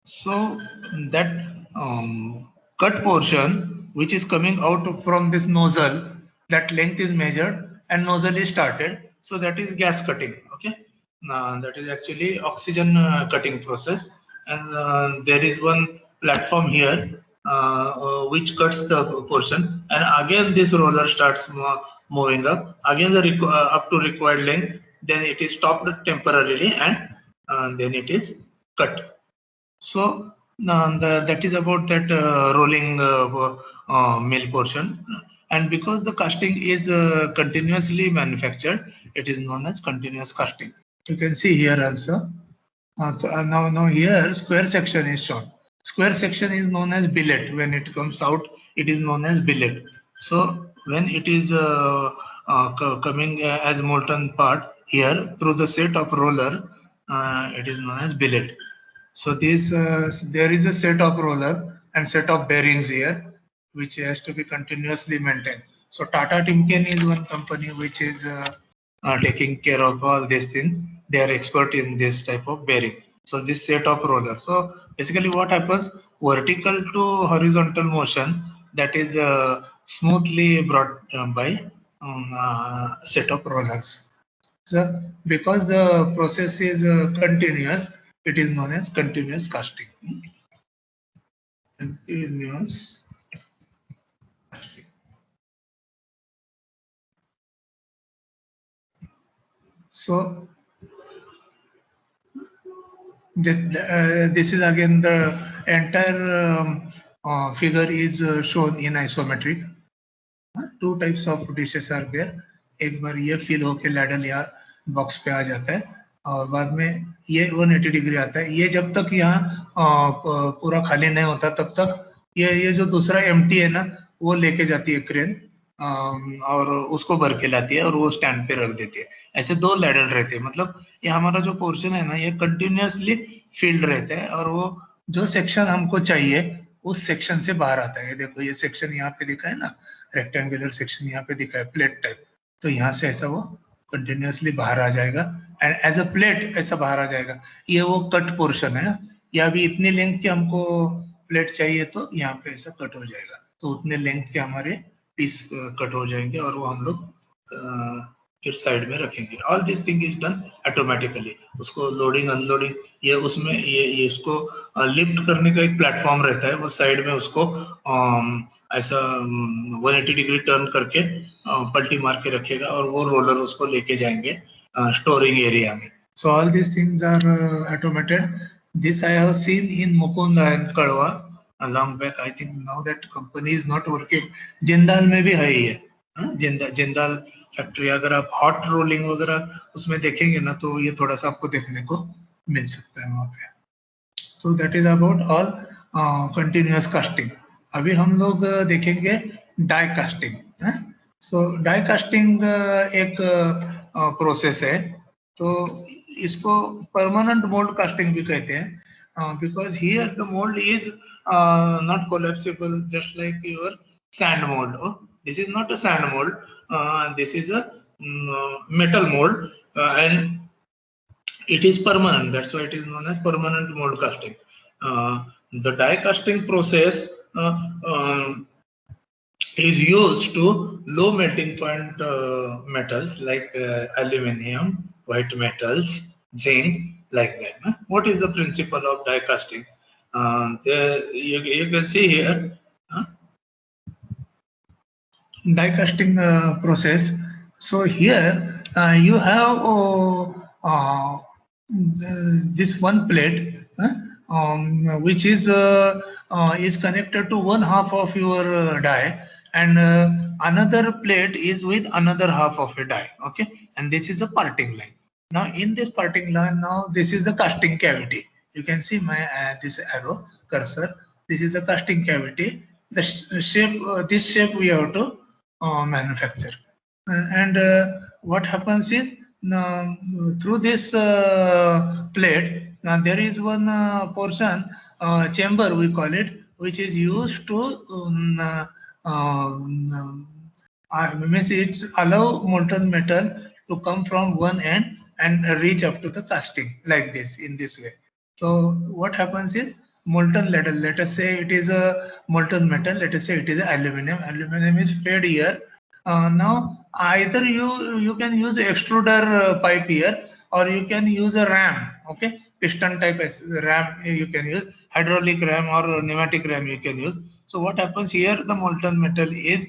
So that cut portion which is coming out from this nozzle, that length is measured and nozzle is started. So that is gas cutting. Okay, that is actually oxygen cutting process. And there is one platform here which cuts the portion, and again this roller starts moving up. Again the up to required length. Then it is stopped temporarily, and then it is cut. So that is about that rolling mill portion. And because the casting is continuously manufactured, it is known as continuous casting. You can see here also. Now here square section is shown. Square section is known as billet. When it comes out, it is known as billet. So when it is coming as molten part here through the set of roller, it is known as billet. So this there is a set of roller and set of bearings here, which has to be continuously maintained. So Tata Timken is one company which is taking care of all these things. They are expert in this type of bearing. So this set of roller. So basically, what happens? Vertical to horizontal motion, that is smoothly brought by set of rollers. So because the process is continuous, it is known as continuous casting. Continuous casting. So this is again the entire figure is shown in isometric. Two types of dishes are there. एक बार ये fill होके ladle या box पे आ जाता है, और बाद में ये 180 डिग्री आता है. ये जब तक यहाँ पूरा खाली नहीं होता तब तक ये जो दूसरा एम्प्टी है ना, वो लेके जाती है क्रेन और उसको भर के लाती है और वो स्टैंड पे रख देती है. ऐसे दो लैडल रहते हैं. मतलब ये हमारा जो पोर्शन है ना, ये कंटिन्यूअसली फील्ड रहता है, और वो जो सेक्शन हमको चाहिए उस सेक्शन से बाहर आता है. देखो ये सेक्शन यहाँ पे दिखा है ना, रेक्टेंगुलर सेक्शन यहाँ पे दिखा है प्लेट टाइप, तो यहाँ से ऐसा वो कंटिन्यूअसली बाहर आ जाएगा एंड एज अ प्लेट ऐसा बाहर आ जाएगा. ये वो कट पोर्शन है ना, या अभी इतनी लेंथ की हमको प्लेट चाहिए तो यहाँ पे ऐसा कट हो जाएगा, तो उतने लेंथ के हमारे पीस कट हो जाएंगे और वो हम लोग फिर साइड में रखेंगे. All this thing is done automatically. उसको लोडिंग अनलोडिंग ये उसमें ये इसको लिफ्ट करने का एक प्लेटफॉर्म रहता है, वो साइड में उसको ऐसा 180 डिग्री टर्न करके पलटी मार के रखेगा और वो रोलर उसको लेके जाएंगे स्टोरिंग एरिया में. So all this things are automated. This I have seen in Mukund and Kadwa long back. I think now that company is not working. Jindal में भी है ये. जिंदाल फैक्ट्री, अगर आप हॉट रोलिंग वगैरह उसमें देखेंगे ना, तो ये थोड़ा सा आपको देखने को मिल सकता है वहाँ पे. तो that is about all continuous casting. अभी हम लोग देखेंगे डाई कास्टिंग. सो डाई कास्टिंग एक प्रोसेस है. तो इसको परमानेंट मोल्ड कास्टिंग भी कहते हैं, because here the mold is not collapsible just like your sand mold. Oh, this is not a sand mold, this is a metal mold, and it is permanent. That's why it is known as permanent mold casting. The die casting process is used to low melting point metals like aluminium, white metals, zinc, like that. What is the principle of die casting? You can see here die casting process. So here you have this one plate which is connected to one half of your die, and another plate is with another half of a die. Okay, and this is a parting line. Now in this parting line, now this is the casting cavity. You can see my this arrow cursor. This is a casting cavity. The shape, this shape we have to manufacture. And what happens is, through this plate, now there is one portion, chamber we call it, which is used to means it's allow molten metal to come from one end and reach up to the casting like this, in this way. So what happens is, molten ladle, let us say it is a molten metal, let us say it is aluminum is fed here. Now either you can use extruder pipe here, or you can use a ram, okay, piston type ram you can use, hydraulic ram or pneumatic ram you can use. So what happens here, the molten metal is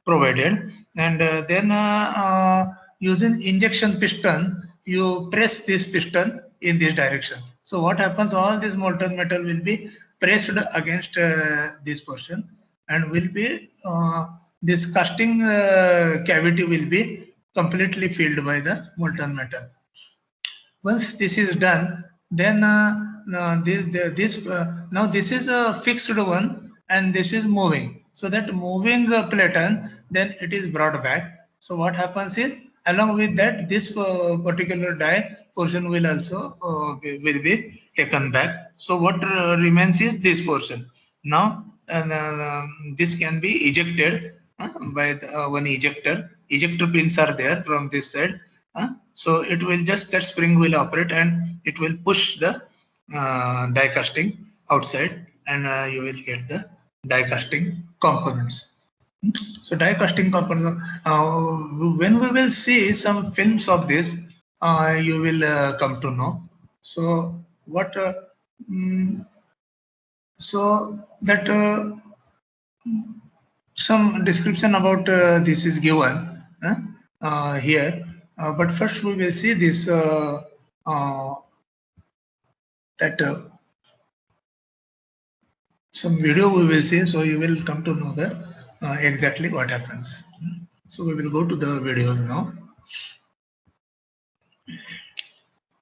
provided, and then using injection piston you press this piston in this direction. So what happens, all this molten metal will be pressed against this portion, and will be this casting cavity will be completely filled by the molten metal. Once this is done, then now this is a fixed one and this is moving. So that moving platen, then it is brought back. So what happens is, along with that, this particular die portion will also will be taken back. So what remains is this portion. Now this can be ejected by one ejector. Ejector pins are there from this side. So it will just, that spring will operate and it will push the die casting outside, and you will get the die casting components. So die casting components, when we will see some films of this, you will come to know. So what so that some description about this is given here, but first we will see this that some video we will see, so you will come to know the exactly what happens. So we will go to the videos now.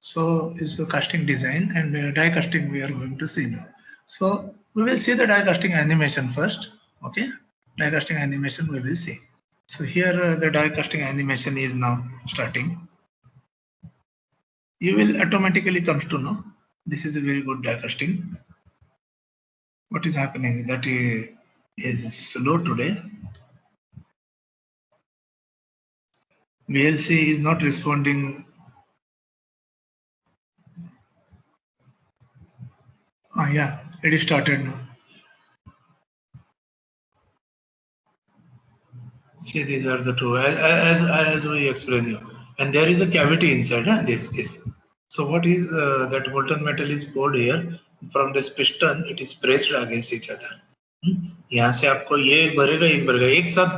So is the casting design and die casting we are going to see now. So we will see the die casting animation first. Okay, die casting animation we will see. So here the die casting animation is now starting. You will automatically comes to know this is a very good die casting. What is happening, that is slow today. VLC is not responding. Yeah, it is started now. See, these are the two, as we explained you. And there is a cavity inside, this. So what is that molten metal is poured here from this piston, it is pressed against each other. यहाँ से आपको ये एक भरेगा, एक साथ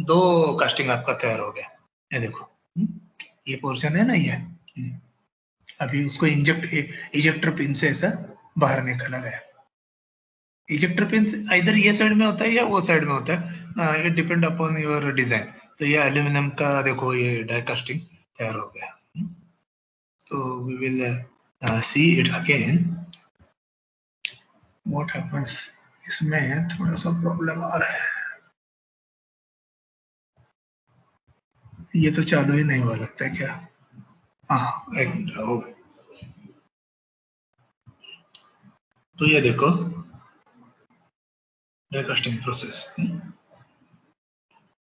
दो casting आपका तैयार हो गया. ये देखो, ये पोर्शन है ना, ये अभी उसको इजेक्टर पिन से ऐसा बाहर निकाला गया. इजेक्टर पिन इधर ये साइड में होता है या वो साइड में होता है, it depend upon your design. तो ये एल्यूमिनियम का देखो ये डाई कास्टिंग तैयार हो गया. तो we will see it again what happens. इसमें थोड़ा सा प्रॉब्लम आ रहा है, ये तो चालू ही नहीं हुआ लगता है क्या. हाँ, एक मिनट हो गया. तो ये देखो डाई कास्टिंग प्रोसेस,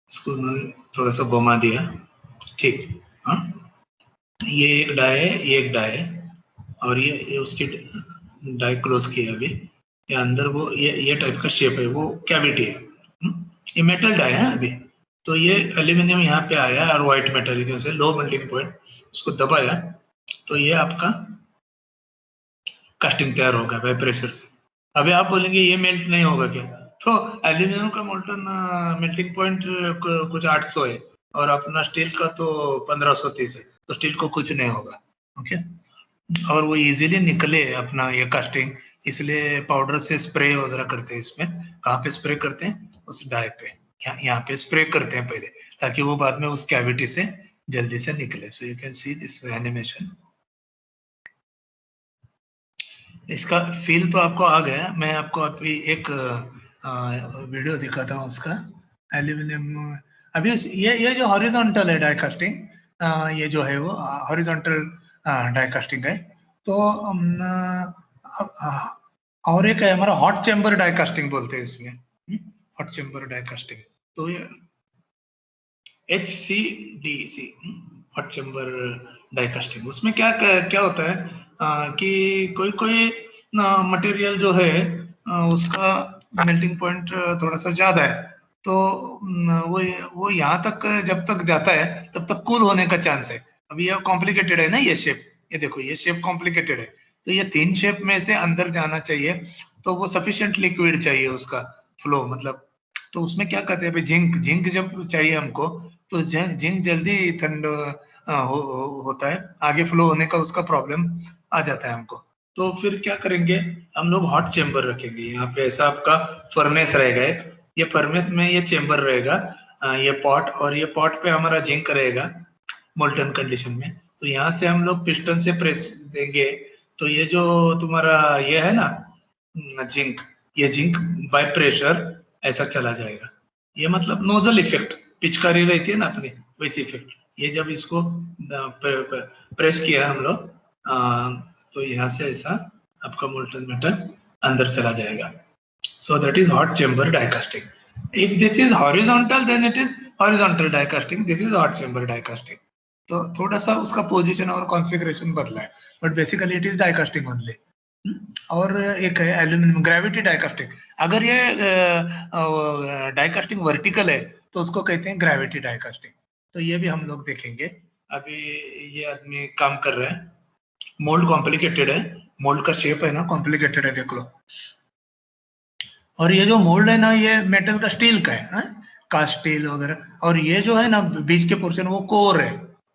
इसको थोड़ा सा घुमा दिया, ठीक. हाँ, ये एक डाई है, ये एक डाई है, और ये उसकी डाई क्लोज किया अभी. ये अंदर वो ये टाइप का शेप है, वो कैविटी है. ये मेटल डाई है अभी. तो ये एल्यूमिनियम यहाँ पे आया और व्हाइट मेटल से लो मेल्टिंग पॉइंट, उसको दबाया तो ये आपका कास्टिंग तैयार होगा बाय प्रेशर से. अभी आप बोलेंगे ये मेल्ट नहीं होगा क्या, तो एल्यूमिनियम का मोल्टन मेल्टिंग पॉइंट कुछ 800 है और अपना स्टील का तो 1530 है, तो स्टील को कुछ नहीं होगा. ओके, और वो इजीली निकले अपना ये कास्टिंग, इसलिए पाउडर से स्प्रे वगैरह करते हैं. इसमें कहाँ पे स्प्रे करते हैं, उस डाई पे, यहाँ पे स्प्रे करते हैं पहले, ताकि वो बाद में उस कैविटी से जल्दी से निकले. So you can see this animation. इसका फील तो आपको आ गया. मैं आपको अभी एक वीडियो दिखाता हूँ उसका. एल्यूमिनियम अभी ये जो हॉरिजॉन्टल है डाई कास्टिंग, ये जो है वो हॉरिजॉन्टल डाई कास्टिंग है. तो और एक है हमारा हॉट चेम्बर डाई कास्टिंग बोलते हैं इसमें, हॉट चेम्बर डाई कास्टिंग. तो ये HCDC hot chamber die casting, उसमें क्या होता है कि कोई मटेरियल जो है उसका मेल्टिंग पॉइंट थोड़ा सा ज्यादा है, तो वो यहाँ तक जब तक जाता है तब तक कूल होने का चांस है। अभी ये कॉम्प्लिकेटेड है ना ये शेप, ये देखो ये शेप कॉम्प्लिकेटेड है, तो ये 3 शेप में से अंदर जाना चाहिए, तो वो सफिशिएंट लिक्विड चाहिए उसका फ्लो, मतलब तो उसमें क्या कहते हैं अभी जिंक, जिंक जब चाहिए हमको तो जिंक जल्दी ठंड होता है, आगे फ्लो होने का उसका प्रॉब्लम आ जाता है हमको। तो फिर क्या करेंगे हम लोग, हॉट चेम्बर रखेंगे यहाँ पे, ऐसा आपका फर्नेस रहेगा एक, ये फर्नेस में ये चेम्बर रहेगा, ये पॉट, और ये पॉट पे हमारा जिंक रहेगा मोल्टन कंडीशन में। तो यहाँ से हम लोग पिस्टन से प्रेस देंगे, तो ये जो तुम्हारा ये है ना जिंक, ये जिंक बाय प्रेशर ऐसा चला जाएगा। ये मतलब नोजल इफेक्ट, पिचकारी रहती है ना अपनी, वैसी इफेक्ट। ये जब इसको प्रेस किया हम लोग तो यहाँ से ऐसा आपका मोल्टन मेटल अंदर चला जाएगा। So that is hot chamber die casting. If this is horizontal, then it is horizontal die casting. This is hot chamber die casting. तो थोड़ा सा उसका पोजीशन और कॉन्फ़िगरेशन बदला है, but basically it is die casting only. और एक है एल्यूमिनियम ग्रेविटी डाई कास्टिंग। अगर ये डाई कास्टिंग वर्टिकल है तो उसको कहते हैं ग्रेविटी डाई कास्टिंग। तो ये भी हम लोग देखेंगे। अभी ये आदमी काम कर रहे हैं, मोल्ड कॉम्प्लिकेटेड है, मोल्ड का शेप है ना कॉम्प्लिकेटेड है, देख लो। और ये जो मोल्ड है ना ये मेटल का, स्टील का है, कास्ट स्टील वगैरह। और ये जो है ना बीच के पोर्शन वो कोर है,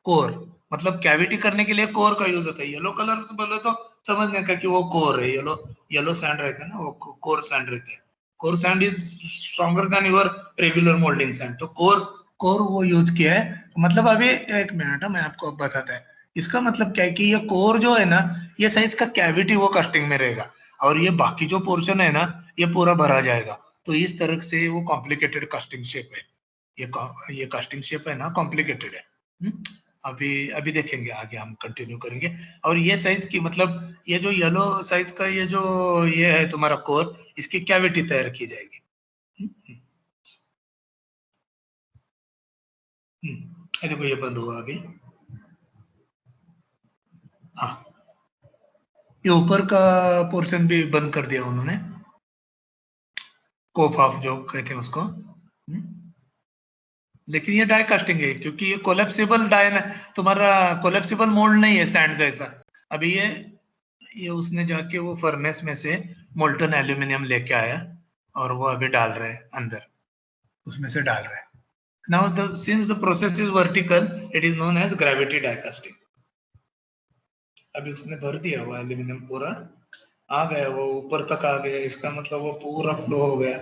कोर मतलब कैविटी करने के लिए कोर का यूज होता है। येलो कलर से बोले तो समझने का कि वो कोर है, येलो येलो सैंड रहता है ना, वो कोर सैंड रहता है। Core sand is stronger than your regular moulding sand, तो कोर कोर वो यूज किया है। मतलब अभी एक मिनट मैं आपको बताता है इसका मतलब क्या है कि ये कोर जो है ना ये साइज का कैविटी वो कास्टिंग में रहेगा, और ये बाकी जो पोर्शन है ना ये पूरा भरा जाएगा। तो इस तरह से वो कॉम्प्लिकेटेड कास्टिंग शेप है, ये कास्टिंग शेप है ना कॉम्प्लिकेटेड है। अभी अभी देखेंगे आगे, हम कंटिन्यू करेंगे। और ये साइज की मतलब ये जो येलो साइज का ये जो ये है तुम्हारा कोर, इसकी कैविटी तैयार की जाएगी। ये देखो ये बंद हुआ अभी। हाँ ये ऊपर का पोर्शन भी बंद कर दिया उन्होंने, कोप ऑफ जो कहते हैं उसको। लेकिन ये डाई कास्टिंग है क्योंकि ये कोलेप्सिबल डाई, तुम्हारा कोलेप्सिबल मोल्ड नहीं है सैंड जैसा। अभी ये उसने जाके वो फर्नेस में से मोल्टन एल्यूमिनियम लेके आया और वो अभी डाल रहे हैं अंदर, उसमें से डाल रहे हैं। Now since the process is vertical it is known as gravity die casting. अभी उसने भर दिया वो एल्यूमिनियम पूरा, आ गया वो ऊपर तक आ गया, इसका मतलब वो पूरा फ्लो हो गया।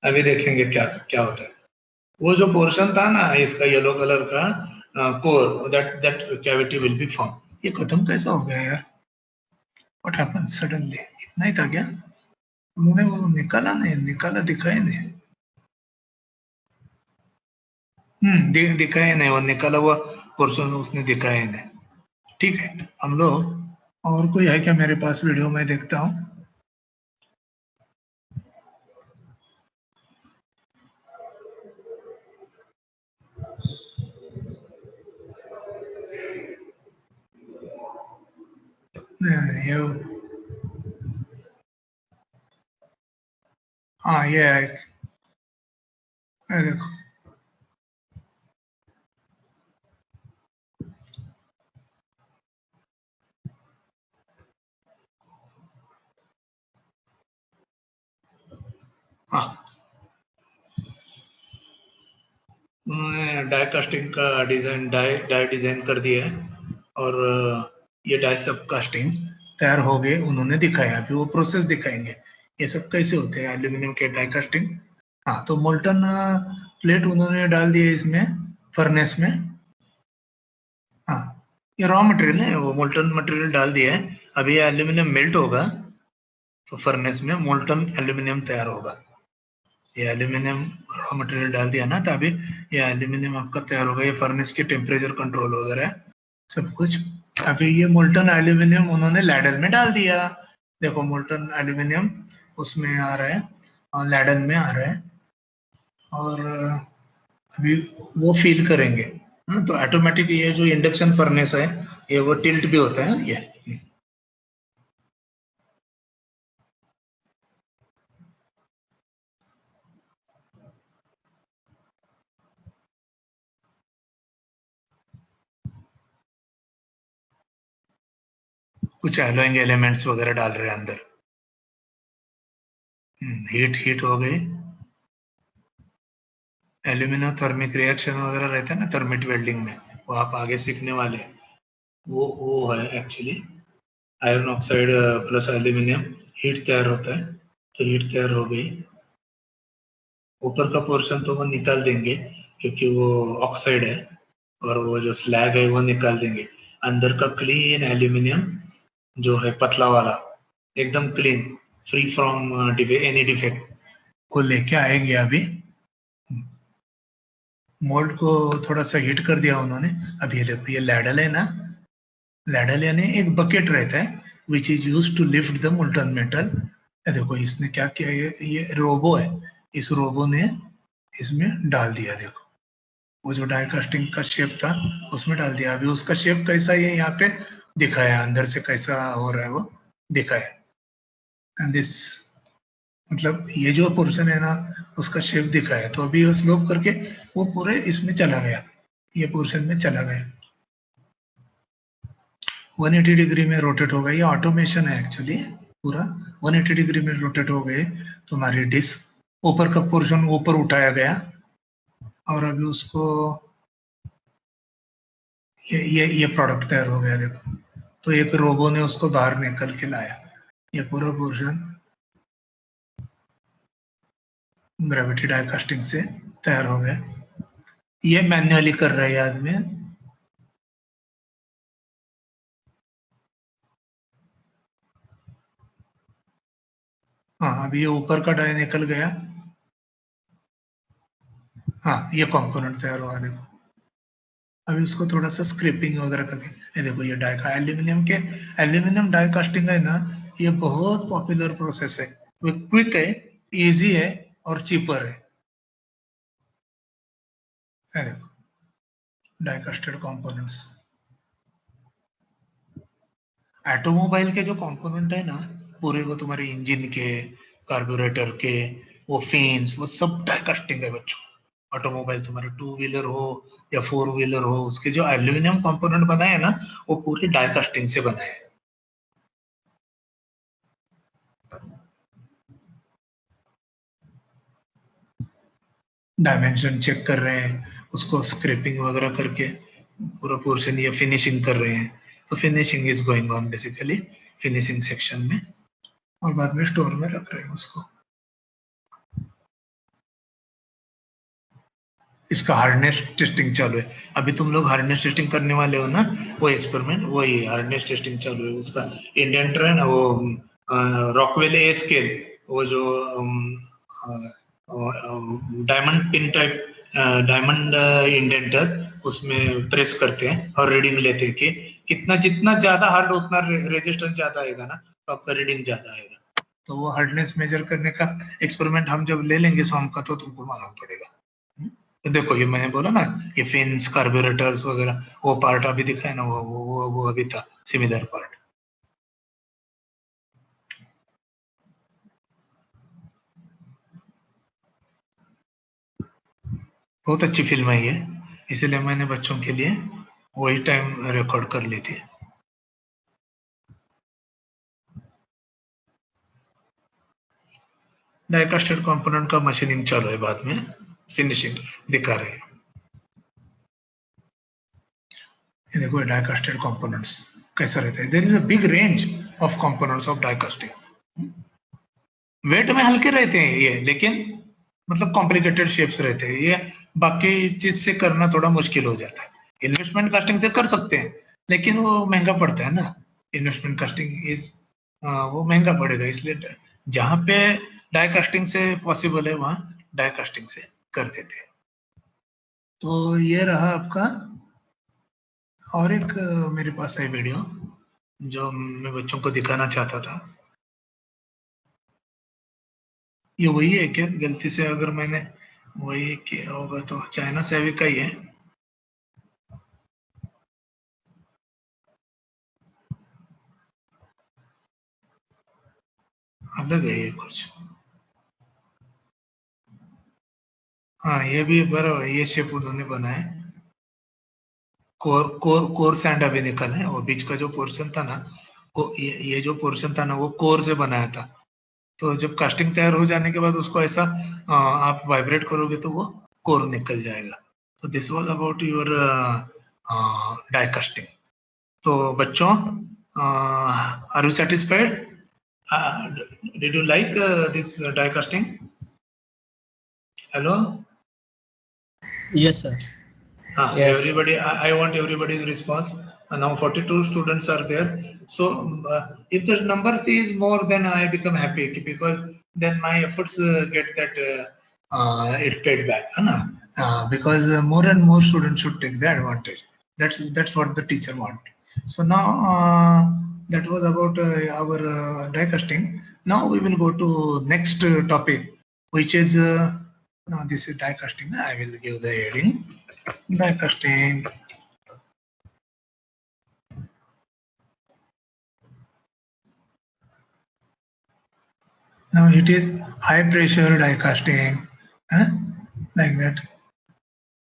अभी देखेंगे क्या क्या होता है। वो जो पोर्शन था ना इसका येलो कलर का core, that that cavity will be form. ये खत्म कैसा हो गया यार, व्हाट हैपेंड सडनली? इतना ही था क्या? उन्होंने वो निकाला नहीं, निकाला दिखाया नहीं। दिखाया नहीं, वो निकाला हुआ पोर्शन उसने दिखाया नहीं। ठीक है हम लोग, और कोई है क्या मेरे पास वीडियो में देखता हूँ। ये हाँ ये है, ये देखो। हाँ उन्होंने डाई कास्टिंग का डिजाइन, डाई डिजाइन कर दिया है, और ये डाई सब कास्टिंग तैयार हो गए, उन्होंने दिखाया। अभी वो प्रोसेस दिखाएंगे ये सब कैसे होते हैं एल्यूमिनियम के डाई कास्टिंग। हाँ तो मोल्टन प्लेट उन्होंने डाल दिए इसमें फर्नेस में। हाँ ये रॉ मटेरियल है, वो मोल्टन मटेरियल डाल दिया है। अभी ये एल्यूमिनियम मेल्ट होगा तो फर्नेस में मोल्टन एल्यूमिनियम तैयार होगा। ये एल्यूमिनियम रॉ मटेरियल डाल दिया ना, तो अभी ये एल्यूमिनियम आपका तैयार होगा। ये फर्नेस की टेम्परेचर कंट्रोल वगैरह सब कुछ। अभी ये मोल्टन एल्यूमिनियम उन्होंने लैडल में डाल दिया। देखो मोल्टन एल्यूमिनियम उसमें आ रहा है और लैडल में आ रहा है, और अभी वो फील करेंगे। तो ऑटोमेटिक ये जो इंडक्शन फर्नेस है ये वो टिल्ट भी होता है ये। कुछ एलोइंग एलिमेंट्स वगैरह डाल रहे हैं अंदर। हीट हो गई। एल्यूमिना थर्मिक रिएक्शन वगैरह रहता है ना थर्मिट वेल्डिंग में, वो आप आगे सीखने वाले हैं। वो है actually iron oxide plus aluminium heat तैयार होता है। तो हीट तैयार हो गई। ऊपर का पोर्शन तो वो निकाल देंगे क्योंकि वो ऑक्साइड है, और वो जो स्लैग है वो निकाल देंगे। अंदर का क्लीन एल्यूमिनियम जो है पतला वाला, एकदम clean, free from any defect, को लेके आएंगे अभी। मोल्ड को थोड़ा सा हीट कर दिया उन्होंने। अब ये देखो, ये लैडल है ना, लैडल यानी एक बकेट रहता है which is use to lift the molten metal. देखो इसने क्या किया, ये रोबो है, इस रोबो ने इसमें डाल दिया। देखो वो जो डाई कास्टिंग का शेप था उसमें डाल दिया। अभी उसका शेप कैसा है यहाँ पे दिखाया, अंदर से कैसा हो रहा है वो दिखाया। एंड दिस, मतलब ये जो पोर्शन है ना उसका शेप दिखा है। तो अभी स्लोप करके वो पूरे इसमें चला गया, ये पोर्शन में चला गया। 180 डिग्री में रोटेट हो गया। ये ऑटोमेशन है एक्चुअली पूरा। 180 डिग्री में रोटेट हो गए तो हमारी डिस्क ऊपर का पोर्शन ऊपर उठाया गया, और अभी उसको ये प्रोडक्ट तैयार हो गया। देखो तो एक रोबो ने उसको बाहर निकल के लाया। ये पूरा पोर्शन ग्रेविटी डाई कास्टिंग से तैयार हो गया। ये मैन्युअली कर रहा है ये आदमी। हाँ अभी ये ऊपर का डाई निकल गया। हाँ ये कंपोनेंट तैयार हुआ देखो। अभी उसको थोड़ा सा स्क्रैपिंग वगैरह करके, ये देखो ये डाई का एल्यूमिनियम डाई कास्टिंग है ना, ये बहुत पॉपुलर प्रोसेस है। वो क्विक है, इजी है और चीपर है। ये देखो डाई कास्टेड कंपोनेंट्स। ऑटोमोबाइल के जो कंपोनेंट है ना पूरे, वो तुम्हारे इंजन के, कार्बोरेटर के, वो फेन्स, वो सब डाई कास्टिंग है बच्चों। ऑटोमोबाइल तुम्हारे टू व्हीलर हो या फोर व्हीलर हो, उसके जो एल्यूमिनियम कंपोनेंट बनाए हैं ना वो पूरे डाई कास्टिंग से बनाए हैं। डायमेंशन चेक कर रहे हैं, उसको स्क्रैपिंग वगैरह करके पूरा पोर्शन ये फिनिशिंग कर रहे हैं। तो finishing is going on basically finishing section में, और बाद में स्टोर में रख रहे हैं उसको। इसका हार्डनेस टेस्टिंग चालू है। अभी तुम लोग हार्डनेस टेस्टिंग करने वाले हो ना, वो एक्सपेरिमेंट वही हार्डनेस टेस्टिंग चालू है उसका। इंडेंटर है ना वो रॉकवेल ए स्केल, वो जो diamond pin type diamond indenter, उसमें प्रेस करते हैं और रीडिंग लेते हैं कि कितना, जितना ज्यादा हार्ड उतना रेजिस्टेंस ज्यादा आएगा ना, तो आपका रीडिंग ज्यादा आएगा। तो वो हार्डनेस मेजर करने का एक्सपेरिमेंट हम जब ले लेंगे शाम का तो तुमको मालूम पड़ेगा। तो देखो ये मैंने बोला ना, ये फिन्स कार्बोरेटर्स वगैरह, वो पार्ट अभी दिखा है ना, वो अभी था सिमिलर पार्ट। बहुत अच्छी फिल्म है ये, इसलिए मैंने बच्चों के लिए वही टाइम रिकॉर्ड कर ली थी। डाइकास्टेड कंपोनेंट का मशीनिंग चालू है, बाद में फिनिशिंग दिखा रहे हैं। ये देखो डाइकास्टेड कंपोनेंट्स कैसा रहता है। There is a big range of components of die casting. Weight में हल्के रहते हैं ये, लेकिन मतलब कॉम्प्लिकेटेड शेप्स रहते हैं ये। बाकी चीज से करना थोड़ा मुश्किल हो जाता है। इन्वेस्टमेंट कास्टिंग से कर सकते हैं, लेकिन वो महंगा पड़ता है ना। इन्वेस्टमेंट कास्टिंग इज, वो महंगा पड़ेगा, इसलिए जहाँ पे डाई कास्टिंग से पॉसिबल है वहां डाई कास्टिंग से कर देते हैं। तो ये रहा आपका। और एक मेरे पास है वीडियो जो मैं बच्चों को दिखाना चाहता था। ये वही है क्या, गलती से अगर मैंने वही किया होगा तो चाइना से भी का ही है। अलग है ये कुछ। हाँ ये भी बराबर, ये शेप उन्होंने बनाया। कोर कोर कोर सैंड अभी निकल है, और बीच का जो पोर्शन था ना ये जो पोर्शन था ना वो कोर से बनाया था, तो जब कास्टिंग तैयार हो जाने के बाद उसको ऐसा आप वाइब्रेट करोगे तो वो कोर निकल जाएगा। तो this was about your die casting. तो बच्चों, are you satisfied? Did you like this die casting? Hello? Yes, sir. Yes. Everybody, I want everybody's response. Now 42 students are there. So if the number is more, then I become happy because then my efforts get that it paid back. Because more and more students should take the advantage. That's what the teacher want. So now that was about our die casting. Now we will go to next topic, which is now this is die casting. I will give the heading. Die casting. Now it is high pressure die casting, like that.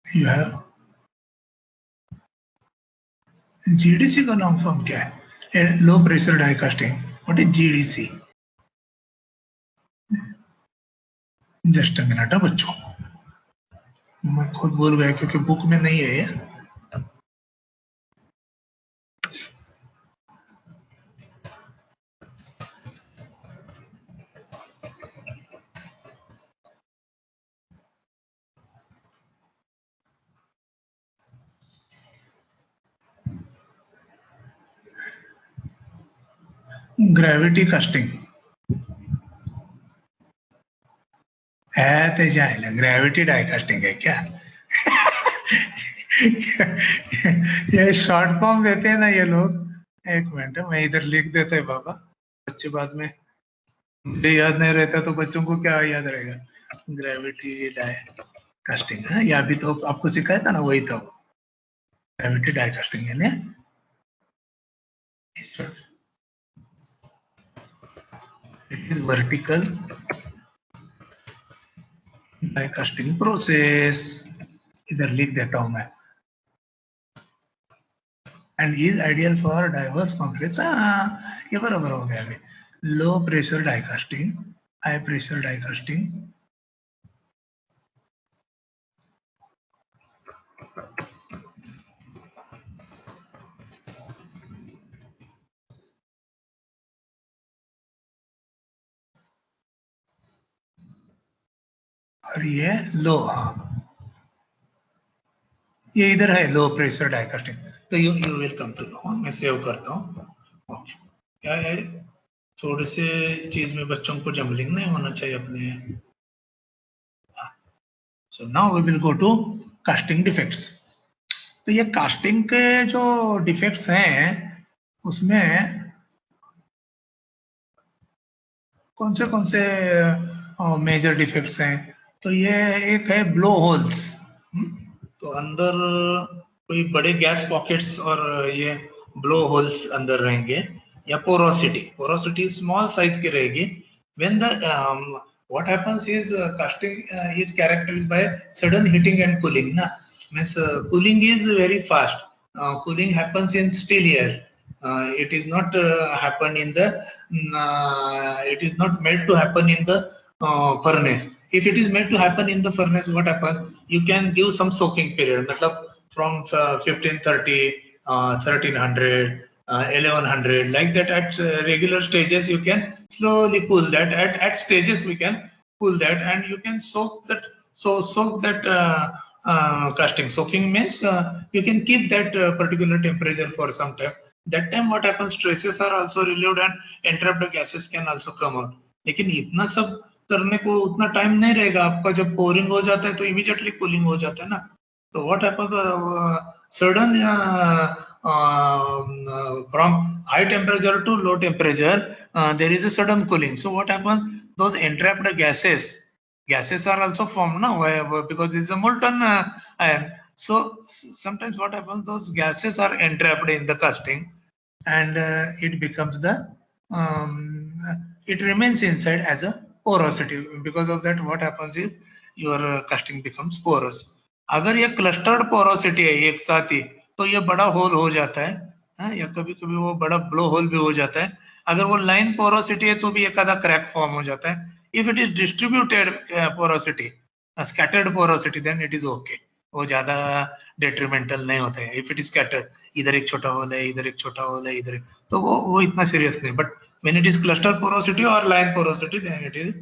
You have GDC का नाम form क्या है? Low pressure die casting. What is GDC? Just a minute बच्चों, मैं खुद बोल गया क्योंकि बुक में नहीं है ये. ग्रेविटी कास्टिंग है तो जाए, ग्रेविटी डाई कास्टिंग है क्या? ये शॉर्ट फॉर्म देते हैं ना ये लोग. एक मिनट मैं इधर लिख देता है बाबा, बच्चे बाद में मुझे याद नहीं रहता तो बच्चों को क्या याद रहेगा. ग्रेविटी डाई कास्टिंग है, या भी तो आपको सिखाया था ना, वही था वो. ग्रेविटी डाई कास्टिंग है ना. It is vertical die casting process. इधर लिख देता हूं मैं. And is ideal for diverse complex. ये बराबर हो गया. अभी low pressure die casting, high pressure die casting. और ये लो, ये इधर है लो प्रेशर डाई कास्टिंग. तो you will come to know. मैं सेव करता हूँ. ओके. क्या है, थोड़े से चीज में बच्चों को जम्बलिंग नहीं होना चाहिए अपने. So now we will go to casting defects. तो ये कास्टिंग के जो डिफेक्ट्स हैं उसमें कौन से मेजर डिफेक्ट्स हैं? तो ये एक है ब्लो होल्स. तो अंदर कोई बड़े गैस पॉकेट्स और ये ब्लो होल्स अंदर रहेंगे. या पोरोसिटी स्मॉल साइज की रहेगी. When the what happens is casting is characterized by sudden heating and cooling. Means cooling is very fast. Cooling happens in still air. It is not happen in the it is not made to happen in the furnace. If it is made to happen in the furnace, what happens? You can give some soaking period. मतलब from 1530, 1300, 1100, like that. At regular stages you can slowly cool that. At stages we can cool that, and you can soak that. Soak that casting. Soaking means you can keep that particular temperature for some time. That time what happens, stresses are also relieved and entrapped gases can also come out. लेकिन इतना सब करने को उतना time नहीं रहेगा आपका. जब पोरिंग हो जाता है तो इमीडिएटली कूलिंग हो जाता है ना. तो what happens, sudden from high temperature to low temperature there is a sudden cooling. So what happens, those entrapped gases are also formed now, because it's a molten iron. So sometimes what happens, those gases are entrapped in the casting, and it becomes the it remains inside as a porosity. Because of that what happens is your casting becomes porous. अगर ये clustered porosity है एक साथ ही तो ये बड़ा whole हो जाता है. है, या कभी कभी वो बड़ा ब्लो होल भी हो जाता है। अगर वो लाइन पोरोसिटी है तो भी एक आधा क्रैक फॉर्म हो जाता है। If it is distributed porosity, scattered porosity, then it is okay, वो ज्यादा डेट्रीमेंटल नहीं होता है। इफ इट इज स्कैटर्ड, इधर एक छोटा होल है, इधर एक छोटा होल है, इधर तो वो इतना सीरियस नहीं। But when it is cluster porosity और line porosity, then it is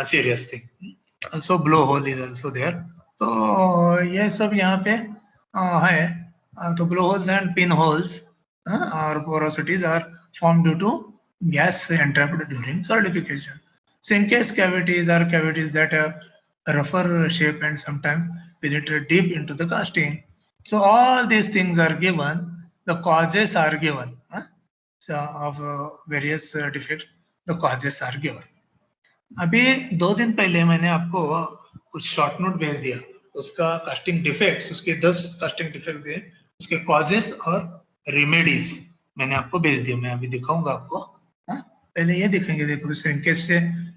serious thing. So blow hole is also there. तो ये सब यहाँ पे है। तो blow holes and pin holes or porosities are formed due to gas entrapped during solidification. Shrinkage cavities are cavities that have a rougher shape and sometimes penetrate deep into the casting. So all these things are given, the causes are given, so of various defects, the causes are given. अभी 2 दिन पहले मैंने आपको कुछ short note भेज दिया, उसका casting defects, उसके 10 कास्टिंग डिफेक्ट्स दिए, उसके कॉजेस और रेमेडीज मैंने आपको भेज दिया। मैं अभी दिखाऊंगा आपको। पहले ये दिखेंगे, देखो श्रिंकेज से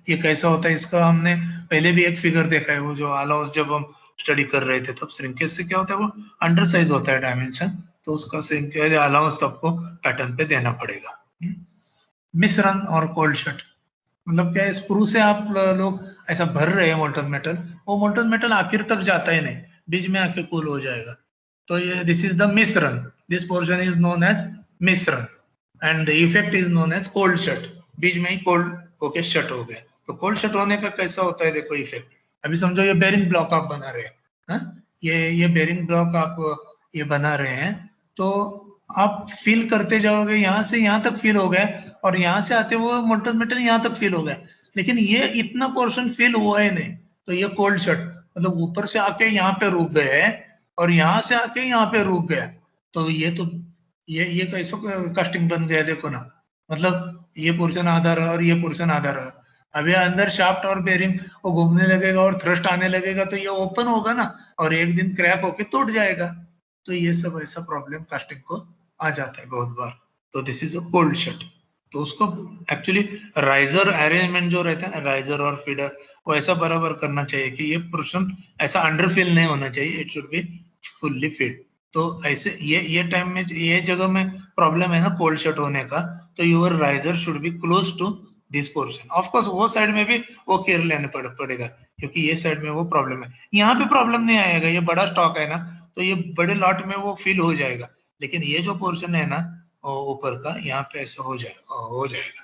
ये कैसा होता है, इसका हमने पहले भी एक फिगर देखा है, वो जो अलाउंस जब हम स्टडी कर रहे थे तब श्रिंकेज से क्या होता है, वो अंडर साइज होता है डायमेंशन, तो उसका श्रिंकेज अलाउंस आपको पैटर्न पे देना पड़ेगा। मिश्रण और कोल्ड शट, मतलब क्या है, स्क्रू से आप लोग ऐसा भर रहे हैं मोल्टन मेटल, वो मोल्टन मेटल आखिर तक जाता ही नहीं, बीच में आके कूल हो जाएगा। तो ये this is the misrun, this portion is known as misrun and the effect is known as cold shut. बीच में ही कोल्ड होके शट हो गया। तो कोल्ड शट होने का कैसा होता है, देखो इफेक्ट। अभी समझो ये बेरिंग ब्लॉक आप बना रहे हैं, ये बेरिंग ब्लॉक आप ये बना रहे हैं, तो आप फील करते जाओगे, यहाँ से यहाँ तक फील हो गया और यहाँ से आते हुए मोल्टन मेटल यहाँ तक फील हो गया, लेकिन ये इतना पोर्शन फील हुआ ही नहीं। तो ये कोल्ड शट, मतलब ऊपर से आके यहाँ पे रुक गए और यहाँ से आके यहाँ पे रुक गया। तो ये कैसे कास्टिंग बन गया, देखो ना, मतलब ये पोर्शन आधा रहा और ये पोर्शन आधा रहा। अभी अंदर शाफ्ट और बेरिंग वो घूमने लगेगा और थ्रस्ट आने लगेगा, तो ये ओपन होगा ना और एक दिन क्रैक होके टूट जाएगा। तो ये सब ऐसा प्रॉब्लम कास्टिंग को आ जाता है बहुत बार। तो this is a cold shut. तो उसको एक्चुअली राइजर अरेंजमेंट जो रहता है ना, राइजर और फीडर, वो ऐसा बराबर करना चाहिए कि ये पोर्शन ऐसा अंडर फिल नहीं होना चाहिए, it should be fully filled. तो ऐसे ये टाइम में ये जगह में प्रॉब्लम है ना कोल्ड शट होने का, तो your riser should be close to this portion. Of course वो साइड में भी वो केयर लेना पड़ेगा, क्योंकि ये साइड में वो प्रॉब्लम है। यहाँ पे प्रॉब्लम नहीं आएगा, ये बड़ा स्टॉक है ना, तो ये बड़े लॉट में वो फिल हो जाएगा। लेकिन ये जो पोर्शन है ना ऊपर का, यहाँ पे ऐसा हो जाएगा।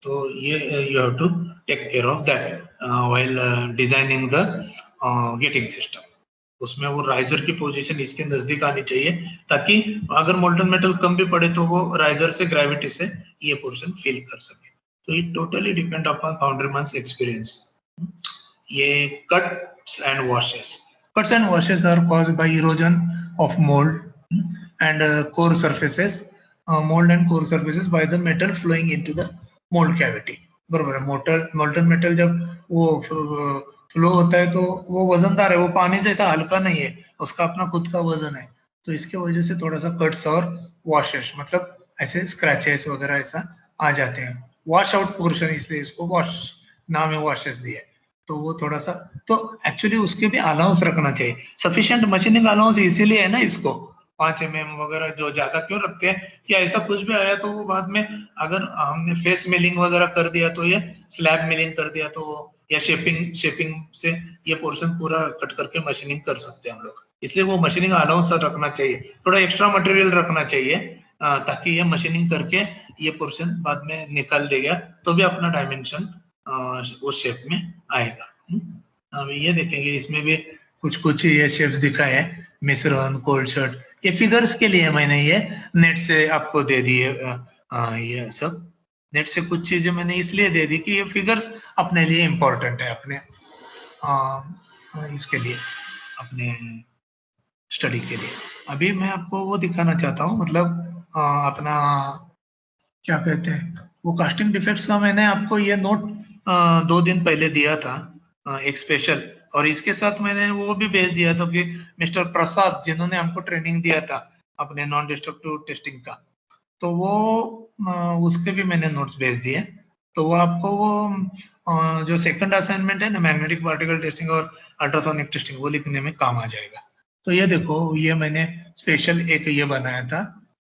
तो ये you have to take care of that while designing the gating system. उसमें वो राइजर की पोजीशन इसके नजदीक आनी चाहिए, ताकि अगर मोल्टन मेटल कम भी पड़े तो वो राइजर से ग्रेविटी से ये पोर्शन फिल कर सके। तो it totally depend upon foundry man's experience. ये cuts and washes, cuts and washes are caused by erosion of mold and core surfaces, mold and core surfaces by the metal flowing into the mold cavity। बरोबर है। Molten metal जब वो flow होता है तो वो वजनदार है, वो पानी जैसा हल्का नहीं है, उसका अपना खुद का वजन है। तो इसके वजह से थोड़ा सा कट्स और वॉशेस, मतलब ऐसे स्क्रैचेस वगैरह ऐसा आ जाते हैं। वॉश आउट पोर्शन, इसलिए इसको वॉश नाम है, वॉशेस दिया। तो वो थोड़ा सा, तो एक्चुअली उसके भी अलाउंस रखना चाहिए, सफिशिएंट मशीनिंग अलाउंस इसीलिए है ना इसको 5 mm वगैरह जो ज्यादा क्यों रखते हैं, कि ऐसा कुछ भी आया तो वो बाद में अगर हमने फेस मिलिंग वगैरह कर दिया तो ये स्लैब मिलिंग कर दिया तो, या शेपिंग से ये पोर्शन पूरा कट करके मशीनिंग कर सकते हैं हम लोग। इसलिए वो मशीनिंग अलाउंस रखना चाहिए, थोड़ा एक्स्ट्रा मटेरियल रखना चाहिए, ताकि ये मशीनिंग करके ये पोर्शन बाद में निकाल देगा तो भी अपना डायमेंशन उस शेप में आएगा। अब ये देखेंगे, इसमें भी कुछ ये शेप्स दिखाए हैं, मिश्रण, कोल्ड शट। ये फिगर्स के लिए मैंने ये नेट से आपको दे दिए, ये सब नेट से कुछ चीजें मैंने इसलिए दे दी कि ये फिगर्स अपने लिए इम्पोर्टेंट है, अपने इसके लिए, अपने स्टडी के लिए। अभी मैं आपको वो दिखाना चाहता हूँ, मतलब अपना क्या कहते हैं, वो कास्टिंग डिफेक्ट्स का मैंने आपको ये नोट 2 दिन पहले दिया था, एक स्पेशल, और इसके साथ मैंने वो भी भेज दिया था कि मिस्टर प्रसाद जिन्होंने हमको ट्रेनिंग दिया था अपने नॉन डिस्ट्रक्टिव टेस्टिंग का, तो वो उसके भी मैंने नोट्स भेज दिए। तो वो आपको वो जो सेकंड असाइनमेंट है ना, मैग्नेटिक पार्टिकल टेस्टिंग और अल्ट्रासोनिक टेस्टिंग, वो लिखने में काम आ जाएगा। तो ये देखो, ये मैंने स्पेशल एक ये बनाया था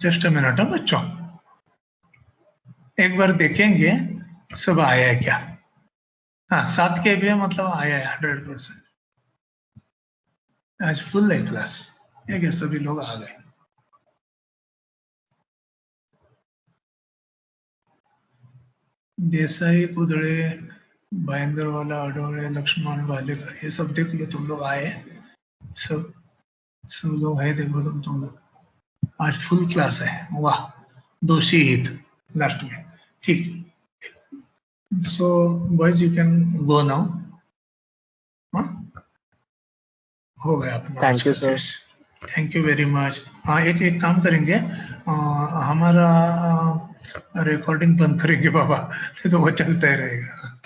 जस्ट अ मिनट बच्चों, एक बार देखेंगे सब आया है क्या। हाँ 7 के भी मतलब आया है 100%। आज फुल है क्लास, ठीक है, सभी लोग आ गए। देसाई, कुदड़े, भाईंदरवाला, अडोरे, लक्ष्मण, वालेकर, ये सब देख लो, तुम लोग आए, सब सब लोग है, देखो तुम लोग आज फुल क्लास है। वाह, 2 शहीद लास्ट में, ठीक। So boys you can go now. हाँ, हो गया अपना आज थैंक यू का sir. Session. Thank you very much. हाँ, एक एक काम करेंगे, हमारा रिकॉर्डिंग बंद करेंगे बाबा, नहीं तो वो चलता ही रहेगा।